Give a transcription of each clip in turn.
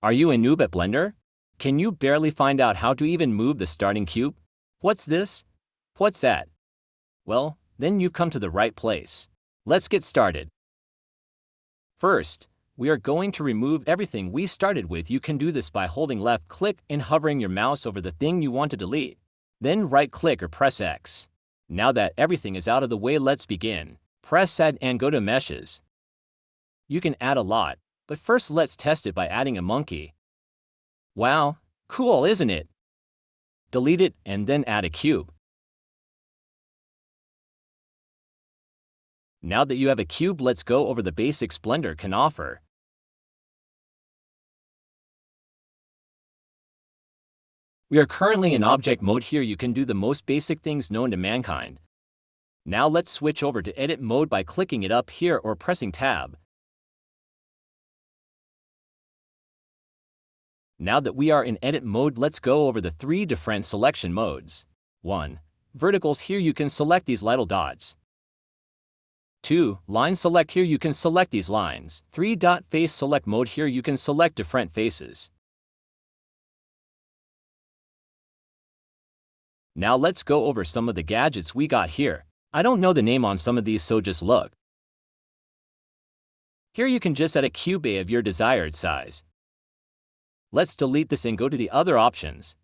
Are you a noob at Blender? Can you barely find out how to even move the starting cube? What's this? What's that? Well, then you've come to the right place. Let's get started. First, we are going to remove everything we started with. You can do this by holding left click and hovering your mouse over the thing you want to delete. Then right click or press X. Now that everything is out of the way, let's begin. Press Add and go to Meshes. You can add a lot, but first let's test it by adding a monkey. Wow, cool, isn't it? Delete it and then add a cube. Now that you have a cube, let's go over the basics Blender can offer. We are currently in object mode. Here you can do the most basic things known to mankind. Now let's switch over to edit mode by clicking it up here or pressing tab. Now that we are in edit mode, let's go over the 3 different selection modes. 1. Verticals. Here you can select these little dots. 2. Line select. Here you can select these lines. 3. Face select mode. Here you can select different faces. Now let's go over some of the gadgets we got here. I don't know the name on some of these, so just look. Here you can just add a cube of your desired size. Let's delete this and go to the other options.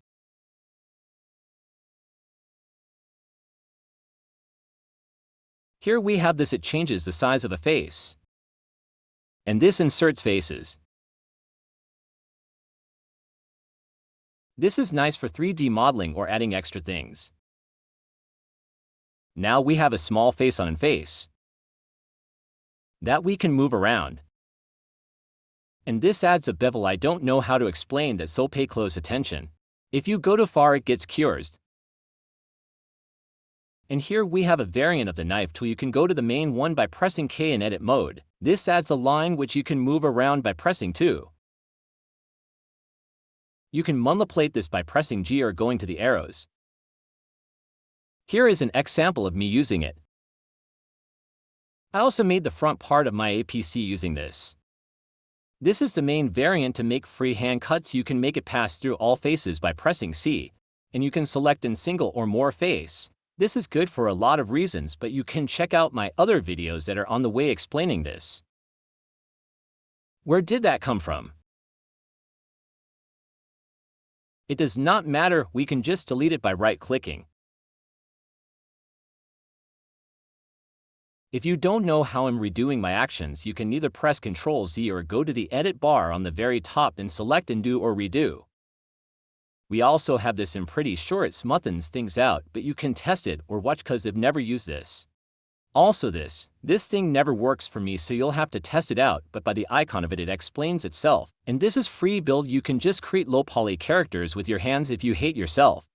Here we have this. It changes the size of a face. And this inserts faces. This is nice for 3D modeling or adding extra things. Now we have a small face on face that we can move around. And this adds a bevel. I don't know how to explain that, so pay close attention. If you go too far, it gets cursed. And here we have a variant of the knife tool. You can go to the main one by pressing K in edit mode. This adds a line which you can move around by pressing 2. You can manipulate this by pressing G or going to the arrows. Here is an example of me using it. I also made the front part of my APC using this. This is the main variant. To make freehand cuts, you can make it pass through all faces by pressing C, and you can select in single or more face. This is good for a lot of reasons, but you can check out my other videos that are on the way explaining this. Where did that come from? It does not matter, we can just delete it by right-clicking. If you don't know how I'm redoing my actions, you can either press Ctrl-Z or go to the edit bar on the very top and select undo or redo. We also have this. I'm pretty sure it smoothens things out, but you can test it or watch cause I've never used this. Also this thing never works for me, so you'll have to test it out, but by the icon of it explains itself. And this is free build. You can just create low poly characters with your hands if you hate yourself.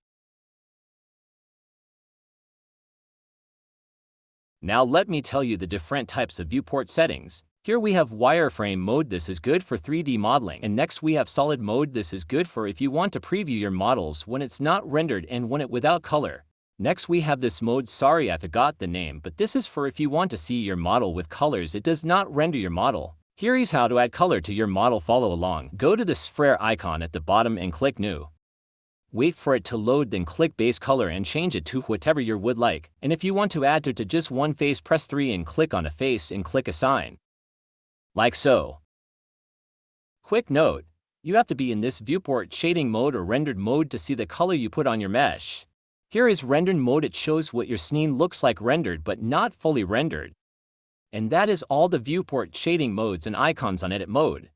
Now let me tell you the different types of viewport settings. Here we have wireframe mode. This is good for 3D modeling. And next we have solid mode. This is good for if you want to preview your models when it's not rendered and when it without color. Next we have this mode. Sorry, I forgot the name, but this is for if you want to see your model with colors. It does not render your model. Here is how to add color to your model. Follow along. Go to the sphere icon at the bottom and click New. Wait for it to load, then click Base Color and change it to whatever you would like. And if you want to add to just one face, press 3 and click on a face and click Assign. Like so. Quick note, you have to be in this viewport shading mode or rendered mode to see the color you put on your mesh. Here is rendered mode. It shows what your scene looks like rendered but not fully rendered. And that is all the viewport shading modes and icons on edit mode.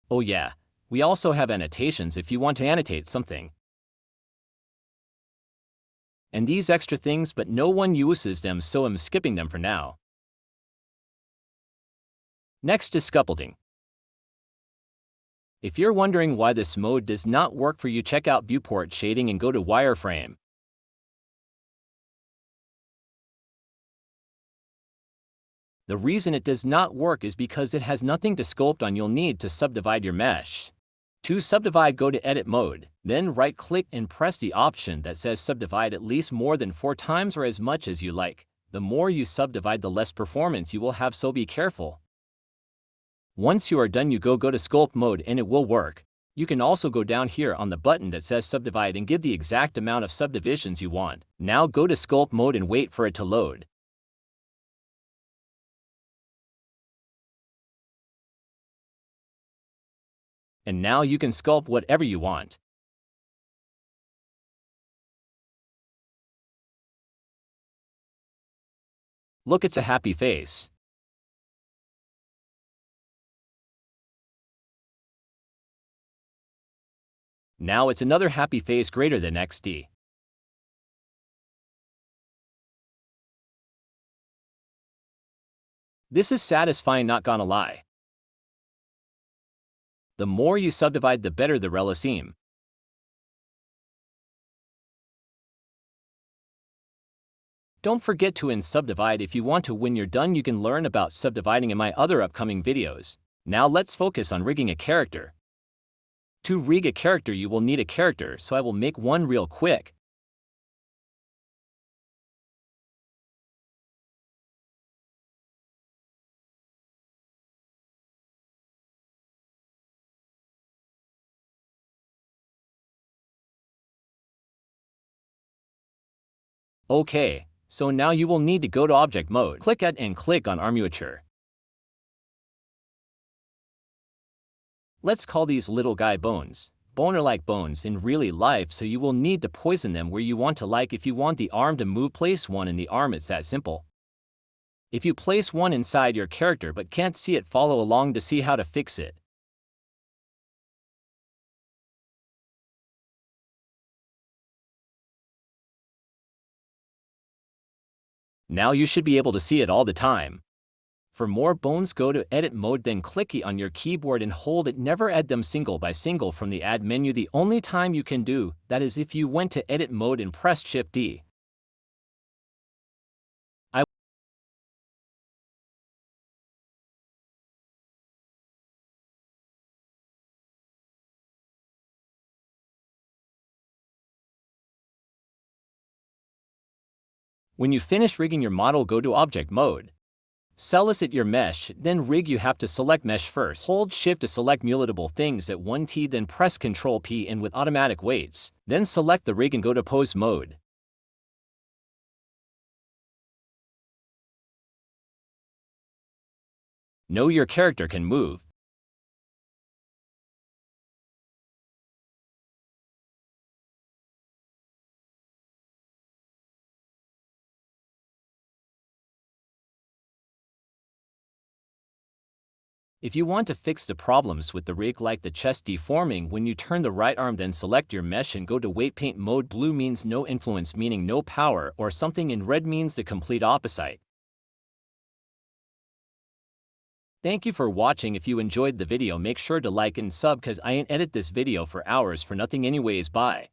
Oh yeah, we also have annotations if you want to annotate something. And these extra things, but no one uses them, so I'm skipping them for now. Next is sculpting. If you're wondering why this mode does not work for you, check out viewport shading and go to wireframe. The reason it does not work is because it has nothing to sculpt on. You'll need to subdivide your mesh. To subdivide, go to edit mode, then right-click and press the option that says subdivide at least more than 4 times or as much as you like. The more you subdivide, the less performance you will have, so be careful. Once you are done, you go to sculpt mode and it will work. You can also go down here on the button that says subdivide and give the exact amount of subdivisions you want. Now go to sculpt mode and wait for it to load. And now you can sculpt whatever you want. Look, it's a happy face. Now it's another happy face greater than XD. This is satisfying, not gonna lie. The more you subdivide, the better the relics seem. Don't forget to subdivide if you want to. When you're done, you can learn about subdividing in my other upcoming videos. Now let's focus on rigging a character. To rig a character, you will need a character, so I will make one real quick. Okay, so now you will need to go to object mode, click Add and click on armature. Let's call these little guy bones. Bone are like bones in really life, so you will need to poison them where you want to. Like if you want the arm to move, place one in the arm. It's that simple. If you place one inside your character but can't see it, follow along to see how to fix it. Now you should be able to see it all the time. For more bones, go to edit mode, then click E on your keyboard and hold it. Never add them single by single from the add menu. The only time you can do that is if you went to edit mode and pressed Shift D. When you finish rigging your model, go to object mode. Select your mesh, then rig. You have to select mesh first. Hold Shift to select mulatable things at 1T, then press Ctrl P and with automatic weights. Then select the rig and go to pose mode. Know your character can move. If you want to fix the problems with the rig like the chest deforming when you turn the right arm, then select your mesh and go to weight paint mode. Blue means no influence, meaning no power or something, and red means the complete opposite. Thank you for watching. If you enjoyed the video, make sure to like and sub, cause I ain't edit this video for hours for nothing anyways. Bye.